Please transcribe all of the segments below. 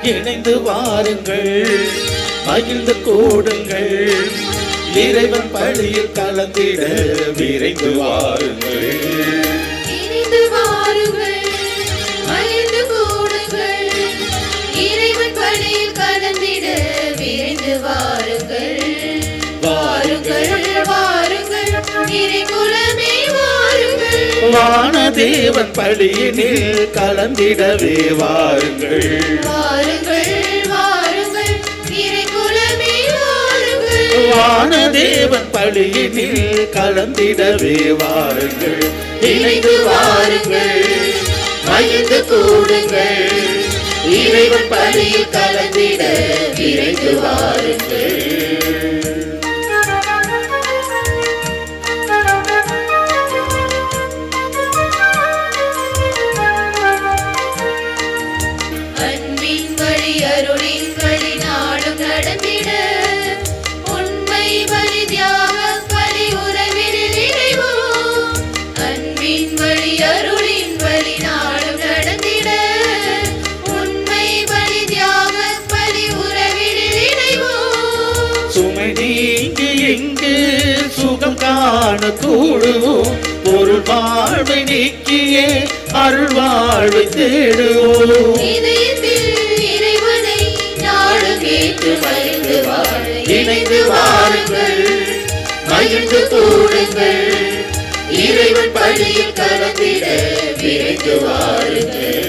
இணைந்து வாருங்கள், மகிழ்ந்து கூடுங்கள், இறைவன் பழியில் கலந்திட விரைந்து வாருங்கள். இணைந்து வாருங்கள், மகிழ்ந்து கூடுங்கள், இறைவன் பழியில் கலந்திட விரைந்து வாருங்கள். வாருங்கள் வாருங்கள் இறைகுலமே வாருங்கள், வானதேவன் பழியினில் கலந்திடவே வாருங்கள். வாருங்கள் வாருங்கள் இறைகுலமே வாருங்கள், வானதேவன் பழியினில் கலந்திடவே வாருங்கள். இணைந்து வாருங்கள், மகிழ்ந்து கூடுங்கள், இறைவன் பழியில் கலந்திட விரைந்து வாருங்கள். அன்பின் வழி அருளின் வழி நாடும் நடந்திட, உண்மை வழி தியாக பலி உறவினில் இணைவோம். அன்பின் வழி அருளின் வழி நாடும் நடந்திட, உண்மை வழி தியாக பலி உறவினில் இணைவோம். சுமை நீங்கி இங்கு சுகம் காண கூடுவோம், பொருள் வாழ்வை நீக்கியே அருள் வாழ்வை தேடுவோம். இதயத்தில் இறைவனை நாளும் ஏற்று மகிழ்ந்து வாழ இணைந்து வாருங்கள், மகிழ்ந்து கூடுங்கள், இறைவன் பழியில் கலந்திட விரைந்து வாருங்கள்.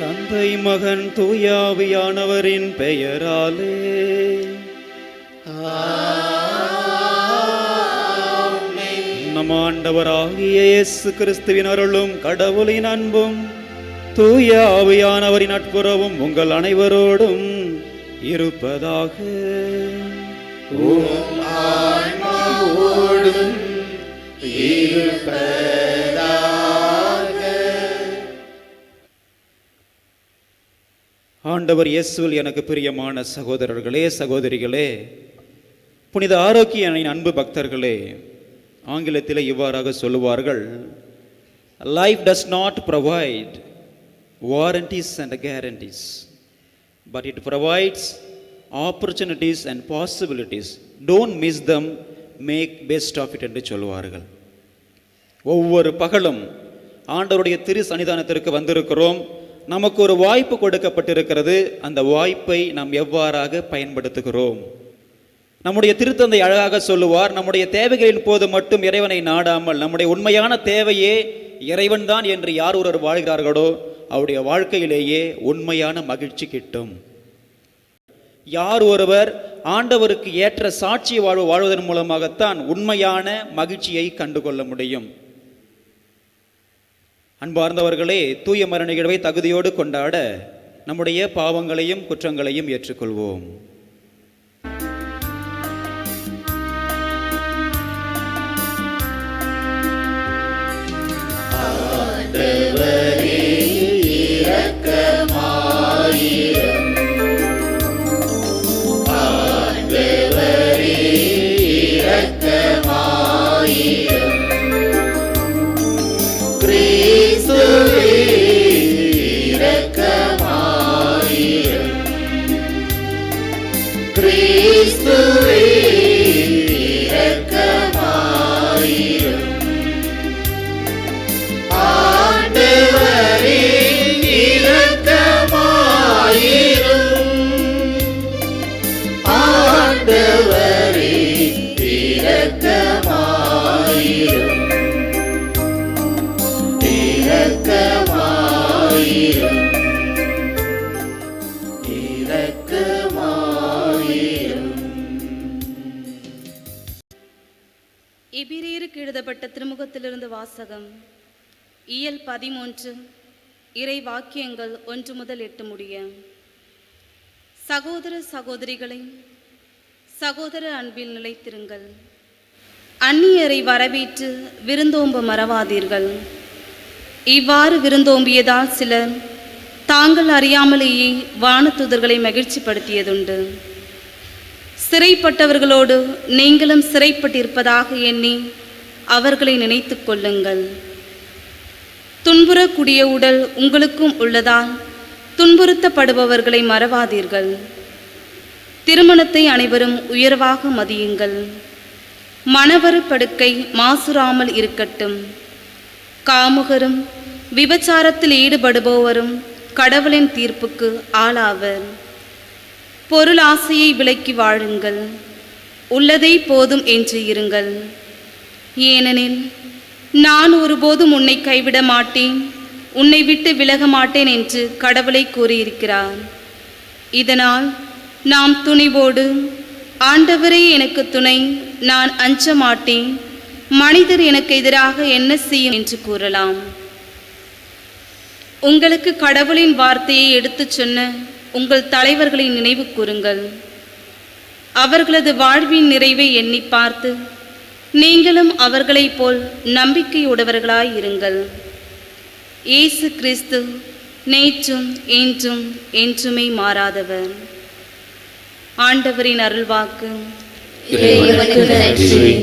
தந்தை மகன் தூயாவியானவரின் பெயராலே நம் ஆண்டவராகிய இயேசு கிறிஸ்துவின் அருளும் கடவுளின் அன்பும் தூய ஆவியானவரின் நட்புறவும் உங்கள் அனைவரோடும் இருப்பதாக. உம் ஆன்மாவோடும் இருப்பதாக. ஆண்டவர் இயேசுவில் எனக்கு பிரியமான சகோதரர்களே, சகோதரிகளே, புனித ஆரோக்கியனின் அன்பு பக்தர்களே, ஆங்கிலத்தில் இவ்வாறாக சொல்லுவார்கள், life does not provide warranties and guarantees, but it provides opportunities and possibilities. Don't miss them, make best of it என்று சொல்லுவார்கள். ஒவ்வொரு பகலும் ஆண்டவருடைய திரு சன்னிதானத்திற்கு வந்திருக்கிறோம். நமக்கு ஒரு வாய்ப்பு கொடுக்கப்பட்டிருக்கிறது. அந்த வாய்ப்பை நாம் எவ்வாறாக பயன்படுத்துகிறோம்? நம்முடைய திருத்தந்தை அழகாக சொல்லுவார், நம்முடைய தேவைகளின் போது மட்டும் இறைவனை நாடாமல் நம்முடைய உண்மையான தேவையே இறைவன்தான் என்று யார் ஒருவர் வாழ்கிறார்களோ அவருடைய வாழ்க்கையிலேயே உண்மையான மகிழ்ச்சி கிட்டும். யார் ஒருவர் ஆண்டவருக்கு ஏற்ற சாட்சி வாழ்வு வாழ்வதன் மூலமாகத்தான் உண்மையான மகிழ்ச்சியை கண்டுகொள்ள முடியும். அன்பார்ந்தவர்களே, தூய மரண நிகழ்வை தகுதியோடு கொண்டாட நம்முடைய பாவங்களையும் குற்றங்களையும் ஏற்றுக்கொள்வோம். எபிரேயருக்கு எழுதப்பட்ட திருமுகத்திலிருந்து வாசகம். இயல் 13, இறை வாக்கியங்கள் 1 முதல் 8 முடிய. சகோதர சகோதரிகளை, சகோதர அன்பில் நிலைத்திருங்கள். அந்நியரை வரவேற்று விருந்தோம்ப மறவாதீர்கள். இவ்வாறு விருந்தோம்பியதால் சிலர் தாங்கள் அறியாமலேயே வானதூதர்களை மகிழ்ச்சிப்படுத்தியதுண்டு. சிறைப்பட்டவர்களோடு நீங்களும் சிறைப்பட்டிருப்பதாக எண்ணி அவர்களை நினைத்து கொள்ளுங்கள். துன்புறக்கூடிய உடல் உங்களுக்கும் உள்ளதால் துன்புறுத்தப்படுபவர்களை மறவாதீர்கள். திருமணத்தை அனைவரும் உயர்வாக மதியுங்கள். மணவறு படுக்கை மாசுறாமல் இருக்கட்டும். காமுகரும் விபச்சாரத்தில் ஈடுபடுபவரும் கடவுளின் தீர்ப்புக்கு ஆளாவர். பொருள் ஆசையை விலக்கி வாழுங்கள். உள்ளதை போதும் என்று இருங்கள். ஏனெனில் நான் ஒருபோதும் உன்னை கைவிட மாட்டேன், உன்னை விட்டு விலக மாட்டேன் என்று கடவுளை கூறியிருக்கிறார். இதனால் நாம் துணிவோடு, ஆண்டவரே எனக்கு துணை, நான் அஞ்ச மாட்டேன், மனிதர் எனக்கு எதிராக என்ன செய்யும் என்று கூறலாம். உங்களுக்கு கடவுளின் வார்த்தையை எடுத்துச் சொன்ன உங்கள் தலைவர்களை நினைவு கூறுங்கள். அவர்களது வாழ்வின் நிறைவை எண்ணி பார்த்து நீங்களும் அவர்களைப் போல் நம்பிக்கையுடையவர்களாய் இருங்கள். இயேசு கிறிஸ்து நேற்றும் இன்றும் என்றுமே மாறாதவர். ஆண்டவரின் அருள்வாக்கு. இறைவனுக்கு நன்றி.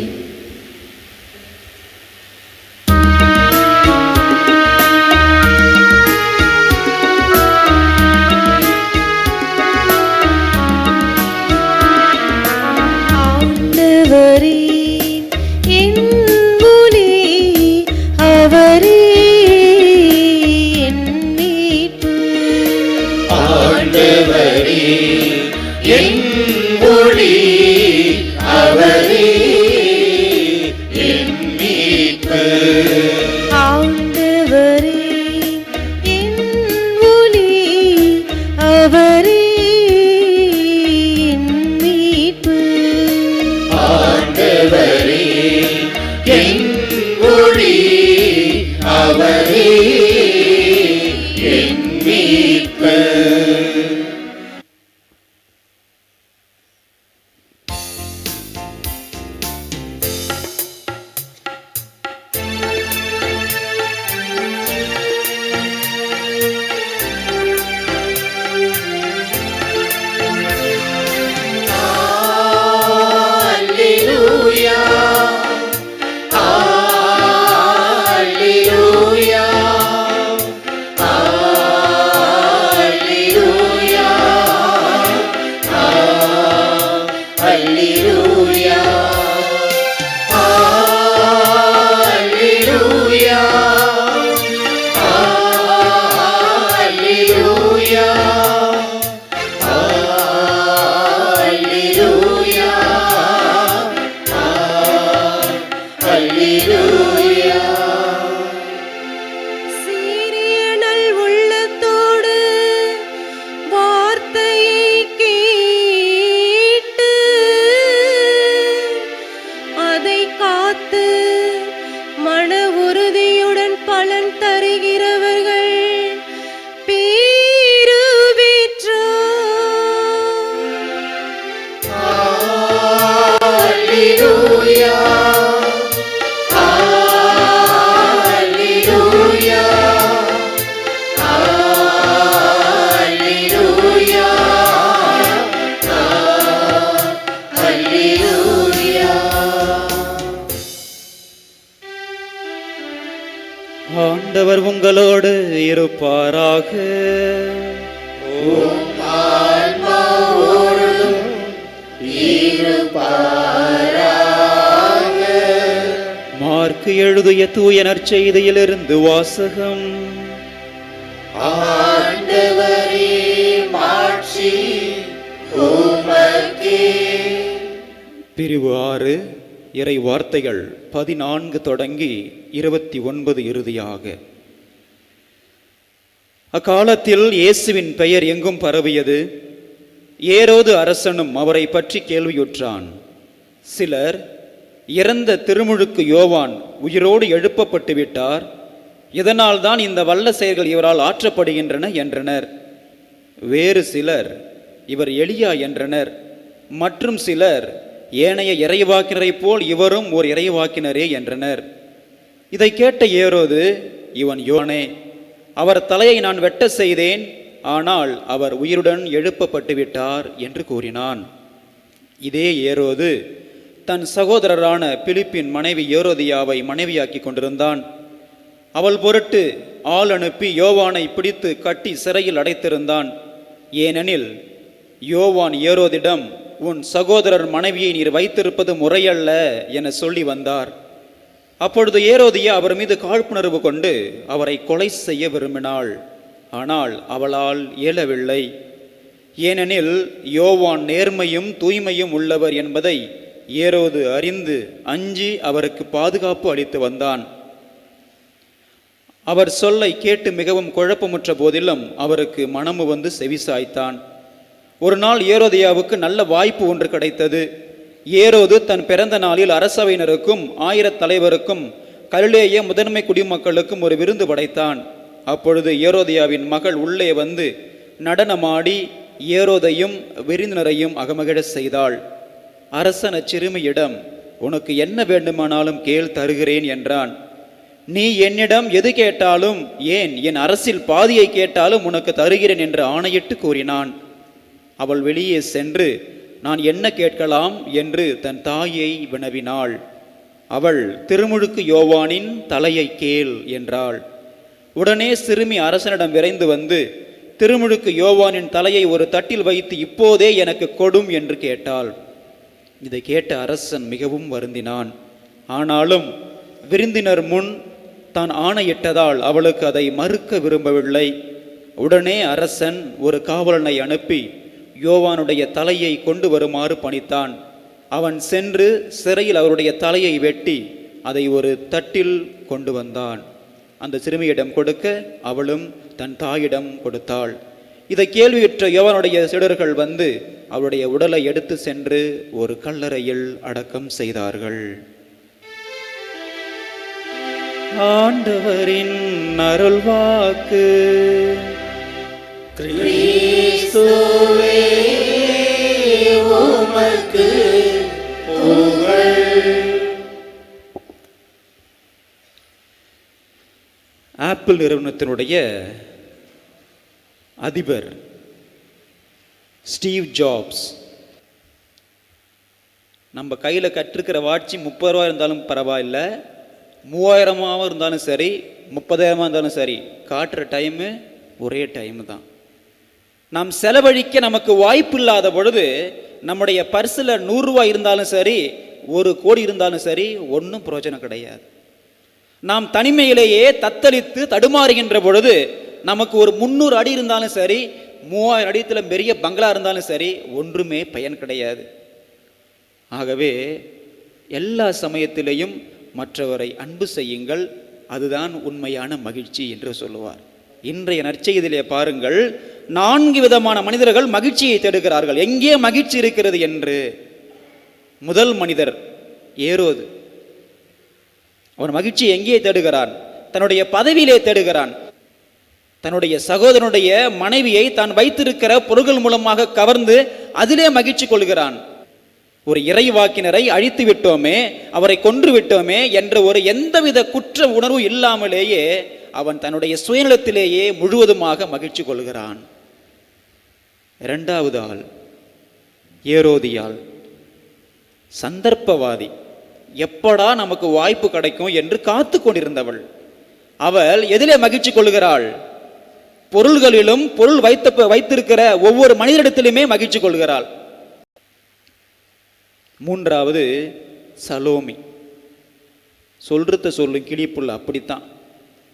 ஆண்டவர் உங்களோடு இருப்பாராக. மார்க்கு எழுதிய தூய நற்செய்தியிலிருந்து வாசகம். ஆண்டவரே மாட்சி உமக்கே. பிரிவு 6 இறை வார்த்தைகள் 14 தொடங்கி 29 இறுதியாக. அக்காலத்தில் இயேசுவின் பெயர் எங்கும் பரவியது. ஏரோது அரசனும் அவரை பற்றி கேள்வியுற்றான். சிலர், இறந்த திருமுழுக்கு யோவான் உயிரோடு எழுப்பப்பட்டு விட்டார், இதனால் தான் இந்த வல்ல செயல்கள் இவரால் ஆற்றப்படுகின்றன என்றனர். வேறு சிலர், இவர் எலியா என்றனர். மற்றும் சிலர், ஏனைய இறைவாக்கினரை போல் இவரும் ஓர் இறைவாக்கினரே என்றனர். இதை கேட்ட ஏரோது, இவன் யோனே, அவர் தலையை நான் வெட்ட செய்தேன், ஆனால் அவர் உயிருடன் எழுப்பப்பட்டு விட்டார் என்று கூறினான். இதே ஏரோது தன் சகோதரரான பிலிப்பின் மனைவி ஏரோதியாவை மனைவியாக்கி கொண்டிருந்தான். அவள் பொருட்டு ஆள் அனுப்பி யோவானை பிடித்து கட்டி சிறையில் அடைத்திருந்தான். ஏனெனில் யோவான் ஏரோதிடம், உன் சகோதரர் மனைவியை நீர் வைத்திருப்பது முறையல்ல என சொல்லி வந்தார். அப்பொழுது ஏரோதியா அவர் மீது காழ்ப்புணர்வு கொண்டு அவரை கொலை செய்ய விரும்பினாள். ஆனால் அவளால் இயலவில்லை. ஏனெனில் யோவான் நேர்மையும் தூய்மையும் உள்ளவர் என்பதை ஏரோது அறிந்து அஞ்சி அவருக்கு பாதுகாப்பு அளித்து வந்தான். அவர் சொல்லை கேட்டு மிகவும் குழப்பமுற்ற போதிலும் அவருக்கு மனமு வந்து செவிசாய்த்தான். ஒரு நாள் ஏரோதியாவுக்கு நல்ல வாய்ப்பு ஒன்று கிடைத்தது. ஏரோது தன் பிறந்த நாளில் அரசவையினருக்கும் 1000 தலைவருக்கும் கலிலேய முதன்மை குடிமக்களுக்கும் ஒரு விருந்து படைத்தான். அப்பொழுது ஏரோதியாவின் மகள் உள்ளே வந்து நடனமாடி ஏரோதையும் விருந்தினரையும் அகமகிழ செய்தாள். அரசன் அச்சிறுமியிடம், உனக்கு என்ன வேண்டுமானாலும் கேள், தருகிறேன் என்றான். நீ என்னிடம் எது கேட்டாலும், ஏன் என் அரசில் பாதியை கேட்டாலும் உனக்கு தருகிறேன் என்று ஆணையிட்டு கூறினான். அவள் வெளியே சென்று, நான் என்ன கேட்கலாம் என்று தன் தாயை வினவினாள். அவள், திருமுழுக்கு யோவானின் தலையை கேள் என்றாள். உடனே சிறுமி அரசனிடம் விரைந்து வந்து, திருமுழுக்கு யோவானின் தலையை ஒரு தட்டில் வைத்து இப்போதே எனக்கு கொடும் என்று கேட்டாள். இதை கேட்ட அரசன் மிகவும் வருந்தினான். ஆனாலும் விருந்தினர் முன் தான் ஆணையிட்டதால் அவளுக்கு அதை மறுக்க விரும்பவில்லை. உடனே அரசன் ஒரு காவலனை அனுப்பி யோவானுடைய தலையை கொண்டு வருமாறு பணித்தான். அவன் சென்று சிறையில் அவருடைய தலையை வெட்டி அதை ஒரு தட்டில் கொண்டு வந்தான். அந்த சிறுமியிடம் கொடுக்க அவளும் தன் தாயிடம் கொடுத்தாள். இதை கேள்வியுற்ற யோவானுடைய சீடர்கள் வந்து அவருடைய உடலை எடுத்து சென்று ஒரு கல்லறையில் அடக்கம் செய்தார்கள். ஆண்டவரின் அருள்வாக்கு. கிறிஸ்துவே உமக்கு புகழ். ஆப்பிள் நிறுவனத்தினுடைய அதிபர் ஸ்டீவ் ஜாப்ஸ், நம்ம கையில் கற்றுக்கிற வாட்சி 30 ரூபா இருந்தாலும் பரவாயில்ல, 3000 இருந்தாலும் சரி, 30,000 இருந்தாலும் சரி, காட்டுற டைமு ஒரே டைமு தான். நாம் செலவழிக்க நமக்கு வாய்ப்பு இல்லாத பொழுது நம்முடைய பர்ஸில் 100 ரூபாய் இருந்தாலும் சரி, 1 கோடி இருந்தாலும் சரி, ஒன்றும் பிரயோஜனம் கிடையாது. நாம் தனிமையிலேயே தத்தளித்து தடுமாறுகின்ற பொழுது நமக்கு ஒரு 300 அடி இருந்தாலும் சரி, 3000 அடியில் பெரிய பங்களா இருந்தாலும் சரி, ஒன்றுமே பயன் கிடையாது. ஆகவே எல்லா சமயத்திலேயும் மற்றவரை அன்பு செய்யுங்கள், அதுதான் உண்மையான மகிழ்ச்சி என்று சொல்லுவார். இன்றைய நற்செய்தியிலே பாருங்கள், 4 விதமான மனிதர்கள் மகிழ்ச்சியை தேடுகிறார்கள். எங்கே மகிழ்ச்சி இருக்கிறது என்று. முதல் மனிதர் ஏரோது. அவன் மகிழ்ச்சி எங்கே தேடுகிறான்? தன்னுடைய பதவியிலே தேடுகிறான். தன்னுடைய சகோதரனுடைய மனைவியை தான் வைத்திருக்கிற பொருள்கள் மூலமாக கவர்ந்து அதிலே மகிழ்ச்சி கொள்கிறான். ஒரு இறைவாக்கினரை அழித்து விட்டோமே, அவரை கொன்று விட்டோமே என்ற ஒரு எந்தவித குற்ற உணர்வு இல்லாமலேயே அவன் தன்னுடைய சுயநலத்திலேயே முழுவதுமாக மகிழ்ச்சி கொள்கிறான். 2வது ஆள் ஏரோதியாள், சந்தர்ப்பவாதி. எப்படா நமக்கு வாய்ப்பு கிடைக்கும் என்று காத்து கொண்டிருந்தவள். அவள் எதிலே மகிழ்ச்சி கொள்கிறாள்? பொருள்களிலும் பொருள் வைத்திருக்கிற ஒவ்வொரு மனிதனிடத்திலுமே மகிழ்ச்சி கொள்கிறாள். 3வது சலோமி. சொல்றத சொல்லும் கிளிப்புள்ள, அப்படித்தான்,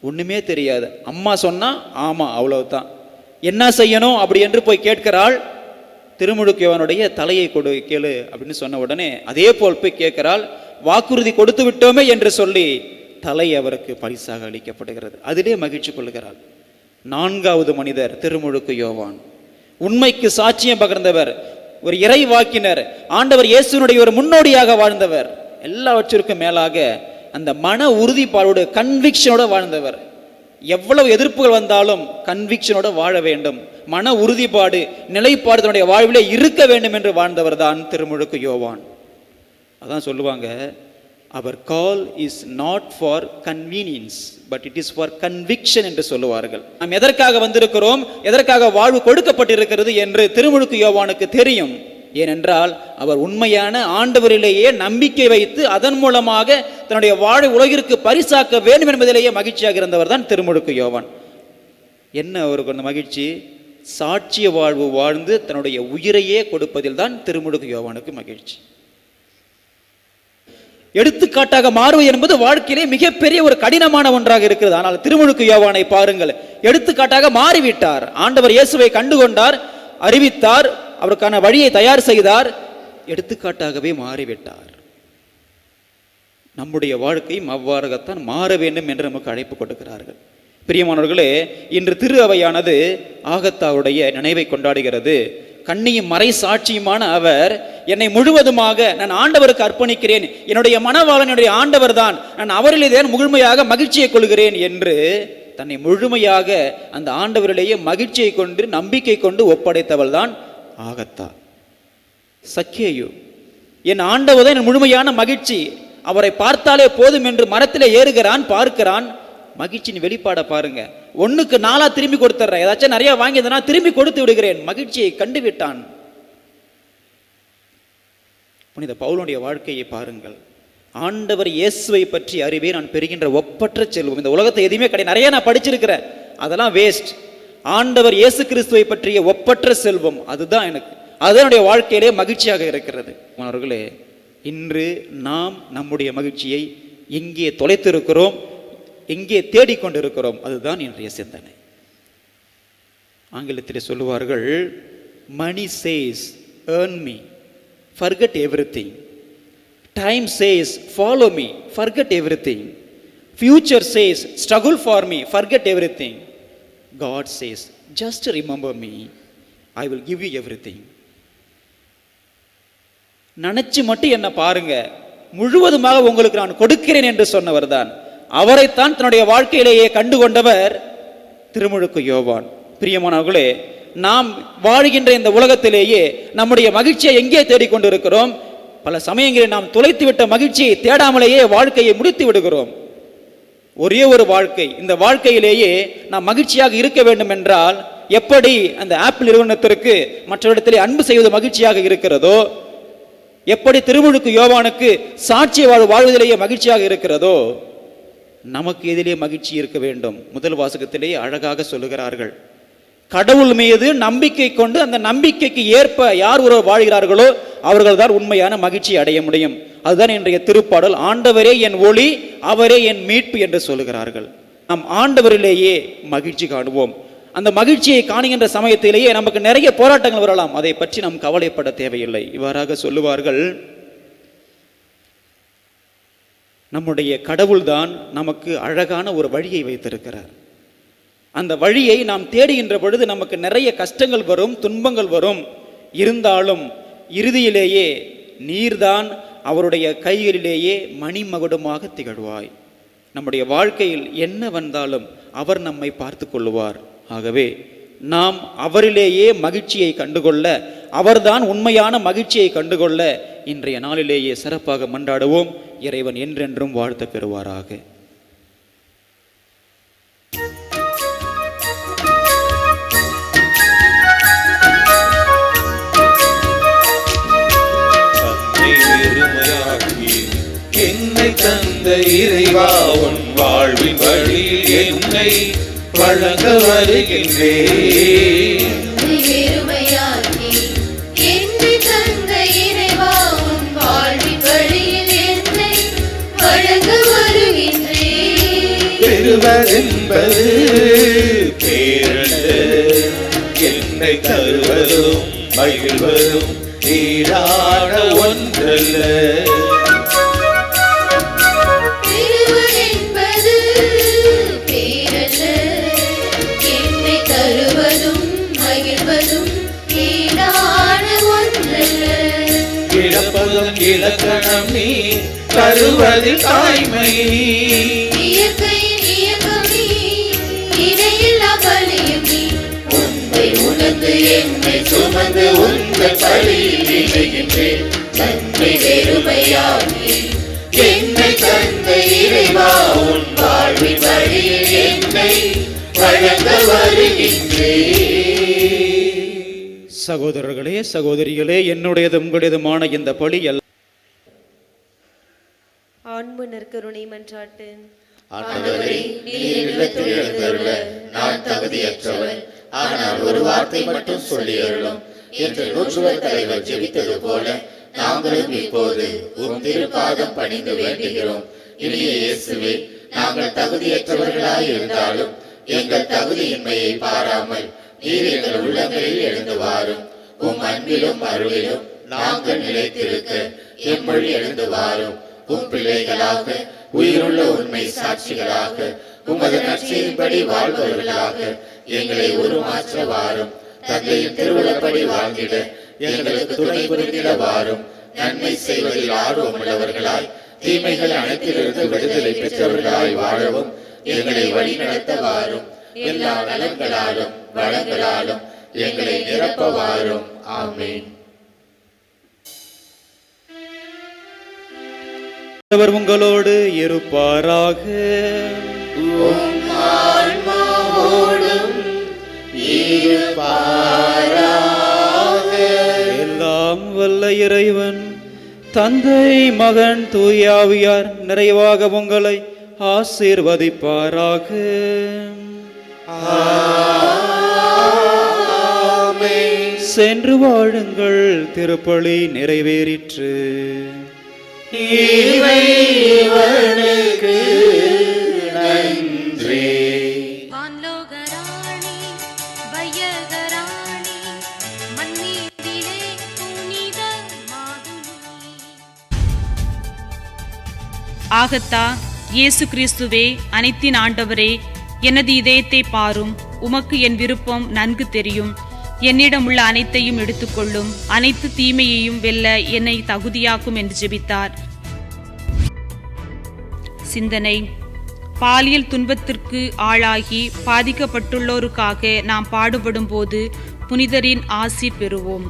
ஒண்ணுமே தெரியாது. அம்மா சொன்னா ஆமா, அவ்வளவுதான். என்ன செய்யணும் அப்படி என்று போய் கேட்கிறாள். திருமுழுக்கு யோவானுடைய தலையை கேளு அப்படின்னு சொன்ன உடனே அதே போல் போய் கேட்கிறாள். வாக்குறுதி கொடுத்து விட்டோமே என்று சொல்லி தலை அவருக்கு பரிசாக அளிக்கப்படுகிறது. அதிலே மகிழ்ச்சி கொள்கிறாள். 4வது மனிதர் திருமுழுக்கு யோவான். உண்மைக்கு சாட்சியம் பகிர்ந்தவர், ஒரு இறை வாக்கினர், ஆண்டவர் இயேசுனுடைய ஒரு முன்னோடியாக வாழ்ந்தவர். எல்லாவற்றிற்கும் மேலாக அந்த மன உறுதிப்பாடோடு கன்விக்ஷனோட வாழ்ந்தவர். எவ்வளவு எதிர்ப்புகள் வந்தாலும் கன்விக்ஷனோட வாழ வேண்டும், மன உறுதிப்பாடு நிலைப்பாடு தன்னுடைய வாழ்விலே இருக்க வேண்டும் என்று வாழ்ந்தவர் தான் திருமுழுக்கு யோவான். அதான் சொல்லுவாங்க, அவர் call is not for convenience but it is for conviction என்று சொல்லுவார்கள். நாம் எதற்காக வந்திருக்கிறோம், எதற்காக வாழ்வு கொடுக்கப்பட்டிருக்கிறது என்று திருமுழுக்கு யோவானுக்கு தெரியும். ஏனென்றால் அவர் உண்மையான ஆண்டவரிலேயே நம்பிக்கை வைத்து அதன் மூலமாக தன்னுடைய வாழ்வை உலகிற்கு பரிசாக்க வேண்டும் என்பதிலேயே மகிழ்ச்சியாக இருந்தவர் தான் திருமுழுக்கு யோவான். என்ன அவருக்கு அந்த மகிழ்ச்சி? சாட்சிய வாழ்வு வாழ்ந்து தன்னுடைய உயிரையே கொடுப்பதில் தான் திருமுழுக்கு யோவானுக்கு மகிழ்ச்சி. எடுத்துக்காட்டாக மாறுவது என்பது வாழ்க்கையிலே மிகப்பெரிய ஒரு கடினமான ஒன்றாக இருக்கிறது. ஆனால் திருமுழுக்கு யோவானை பாருங்கள், எடுத்துக்காட்டாக மாறிவிட்டார். ஆண்டவர் இயேசுவை கண்டுகொண்டார், அறிவித்தார், அவருக்கான வழியை தயார் செய்தார், எடுத்துக்காட்டாகவே மாறிவிட்டார். நம்முடைய வாழ்க்கையும் அவ்வாறாகத்தான் மாற வேண்டும் என்று நமக்கு அழைப்பு கொடுக்கிறார்கள். பிரியமானவர்களே, இன்று திரு அவையானது ஆகத்தாவுடைய நினைவை கொண்டாடுகிறது. கண்ணியும் மறை சாட்சியுமான அவர் என்னை முழுவதுமாக நான் ஆண்டவருக்கு அர்ப்பணிக்கிறேன், என்னுடைய மனவாளன் என்னுடைய ஆண்டவர் தான், நான் அவரிலே முழுமையாக மகிழ்ச்சியை கொள்கிறேன் என்று தன்னை முழுமையாக அந்த ஆண்டவரிலேயே மகிழ்ச்சியை கொண்டு நம்பிக்கை கொண்டு ஒப்படைத்தவள் தான் ஆகத்தா. சக்கேயு, என் ஆண்டவர் தான் என் முழுமையான மகிழ்ச்சி, அவரை பார்த்தாலே போதும் என்று மரத்திலே ஏறுகிறான், பார்க்கிறான். மகிழ்ச்சியின் வெளிப்பாட பாருங்க. 1க்கு 4 திரும்பி கொடுத்துட்றேன், ஏதாச்சும் நிறைய வாங்கியதுனா திரும்பி கொடுத்து விடுகிறேன். மகிழ்ச்சியை கண்டு விட்டான். புனித பவுலுடைய வாழ்க்கையை பாருங்கள். ஆண்டவர் இயேசுவை பற்றி அறிவே நான் பெறுகின்ற ஒப்பற்ற செல்வம். இந்த உலகத்தை எதுவுமே கிடையாது, நிறைய நான் படிச்சிருக்கிறேன், அதெல்லாம் வேஸ்ட். ஆண்டவர் இயேசு கிறிஸ்துவை பற்றிய ஒப்பற்ற செல்வம் அதுதான் எனக்கு, அதுதான் என்னுடைய வாழ்க்கையிலே மகிழ்ச்சியாக இருக்கிறது. அவர்களே, இன்று நாம் நம்முடைய மகிழ்ச்சியை எங்கே தொலைத்திருக்கிறோம், எங்கே தேடிக்கொண்டிருக்கிறோம், அதுதான் இன்றைய சிந்தனை. ஆங்கிலத்தில் சொல்லுவார்கள், மணி chase earn me, forget everything. Time says follow me, forget everything. Future says struggle for me, forget everything. God says just remember me, I will give you everything. நினைச்சு மட்டும் என்ன பாருங்க, முழுவதுமாக உங்களுக்கு நான் கொடுக்கிறேன் என்று சொன்னவர் தான். அவரைத்தான் தன்னுடைய வாழ்க்கையிலேயே கண்டுகொண்டவர் திருமுழுக்கு யோவான். பிரியமானவர்களே, நாம் வாழ்கின்ற இந்த உலகத்திலேயே நம்முடைய மகிழ்ச்சியை எங்கே தேடிக்கொண்டிருக்கிறோம்? பல சமயங்களில் நாம் தொலைத்துவிட்ட மகிழ்ச்சியை தேடாமலேயே வாழ்க்கையை முடித்து விடுகிறோம். ஒரே ஒரு வாழ்க்கை, இந்த வாழ்க்கையிலேயே நாம் மகிழ்ச்சியாக இருக்க வேண்டும் என்றால் எப்படி அந்த ஆப்பிள் நிறுவனத்திற்கு மற்றவரிடத்திலே அன்பு செய்வது மகிழ்ச்சியாக இருக்கிறதோ, எப்படி திருமுழுக்கு யோவானுக்கு சாட்சிய வாழ்வதிலேயே மகிழ்ச்சியாக இருக்கிறதோ, நமக்கு எதிலே மகிழ்ச்சி இருக்க வேண்டும். முதல் வாசகத்திலேயே அழகாக சொல்லுகிறார்கள், கடவுள் மீது நம்பிக்கை கொண்டு அந்த நம்பிக்கைக்கு ஏற்ப யார் ஒருவர் வாழ்கிறார்களோ அவர்கள் தான் உண்மையான மகிழ்ச்சியை அடைய முடியும். அதுதான் இன்றைய திருப்பாடல், ஆண்டவரே என் ஒளி, அவரே என் மீட்பு என்று சொல்லுகிறார்கள். நாம் ஆண்டவரிலேயே மகிழ்ச்சி காணுவோம். அந்த மகிழ்ச்சியை காணுகின்ற சமயத்திலேயே நமக்கு நிறைய போராட்டங்கள் வரலாம், அதை பற்றி நாம் கவலைப்பட தேவையில்லை. இவ்வாறாக சொல்லுவார்கள், நம்முடைய கடவுள்தான் நமக்கு அழகான ஒரு வழியை வைத்திருக்கிறார். அந்த வழியை நாம் தேடுகின்ற பொழுது நமக்கு நிறைய கஷ்டங்கள் வரும், துன்பங்கள் வரும். இருந்தாலும் இறுதியிலேயே நீர்தான் அவருடைய கைகளிலேயே மணிமகுடமாக திகழ்வாய். நம்முடைய வாழ்க்கையில் என்ன வந்தாலும் அவர் நம்மை பார்த்து கொள்ளுவார். ஆகவே நாம் அவரிலேயே மகிழ்ச்சியை கண்டுகொள்ள, அவர்தான் உண்மையான மகிழ்ச்சியை கண்டுகொள்ள இன்றைய நாளிலேயே சிறப்பாக மன்றாடுவோம். இறைவன் என்றென்றும் வாழ்த்து பெறுவாராக. என்னை தந்த இறைவா, உன் வாழ்வின் வழியில் என்னை வழங்க வருகின்றேன். பெறுவதென்பது பேரன்று, என்னை தருவதும் மகிழ்வதும் ஈடான ஒன்றல்ல. கிடப்பதும் இலக்கணம் நீ, தருவதில் தாய்மை. உனக்கு என்னை சுமந்து உங்கள் பழியில் இணைகின்றேன். தன்னை வெறுமையாகி என்னை தந்த இறைவா, உன் வாழ்வின் வழியில் என்னை வழங்க வருகின்றேன். சகோதரர்களே, சகோதரிகளே, என்னுடையது உங்களுடையதுமான இந்த பலி ஆன்ம நற்கருணை மன்றாட்டு. ஆண்டவரே, நீர் இல்லத்தில் எழுந்தருள நான் தகுதியற்றவன். ஆனால் ஒரு வார்த்தை மட்டும் சொல்லியருளும் என்று நூற்றுவர் தலைவர் ஜெபித்தது போல நாங்களும் இப்போது உம் திருப்பாதம் பணிந்து வேண்டுகிறோம். இனிய இயேசுவே, நாங்கள் தகுதியற்றவர்களாய் இருந்தாலும் எங்கள் தகுதியின்மையை பாராமல் நீர் எங்கள் உள்ளங்களில் எழுந்து வாரும். உம் அன்பிலும் அருளிலும் நாங்கள் நிலைத்திருக்க எம்மொழி எழுந்து வாரும். உம் பிள்ளைகளாக, உயிருள்ள உண்மை சாட்சிகளாக, உமது நற்செய்தின்படி வாழ்பவர்களாக எங்களை உருமாற்ற வாரும். தந்தையின் திருவுளப்படி வாழ்ந்திட எங்களுக்கு துணை புரிந்திட வாரும். நன்மை செய்வதில் ஆர்வமுள்ளவர்களாய், தீமைகள் அனைத்திலிருந்து விடுதலை பெற்றவர்களாய் வாழவும் எங்களை வழி நடத்த வாரும். எல்லா நலன்களாலும் வளங்களாலும் எங்களை நிரப்ப வாரும். ஆமென். அவர் உங்களோடு இருப்பாராக. உம் ஆன்மாவோடும் இருப்பாராக. எல்லாம் வல்ல இறைவன் தந்தை, மகன், தூய ஆவியார் நிறைவாக உங்களை ஆசீர்வதிப்பாராக. ஆமென். சென்று வாழுங்கள். திருப்பலி நிறைவேறிற்று. இறைவனுக்கு நன்றி. வான்லோகராணி வையகராணி மண்ணீரிலே புனித மாதுளி. ஆகத்தா இயேசு கிறிஸ்துவே, அனைத்தின் ஆண்டவரே, எனது இதயத்தை பாரும். உமக்கு என் விருப்பம் நன்கு தெரியும். என்னிடம் உள்ள அனைத்தையும் எடுத்துக்கொள்ளும். அனைத்து தீமையையும் வெல்ல என்னை தகுதியாக்கும் என்று ஜெபித்தார். சிந்தனை: பாலியல் துன்பத்திற்கு ஆளாகி பாதிக்கப்பட்டுள்ளோருக்காக நாம் பாடுபடும் போது புனிதரின் ஆசி பெறுவோம்.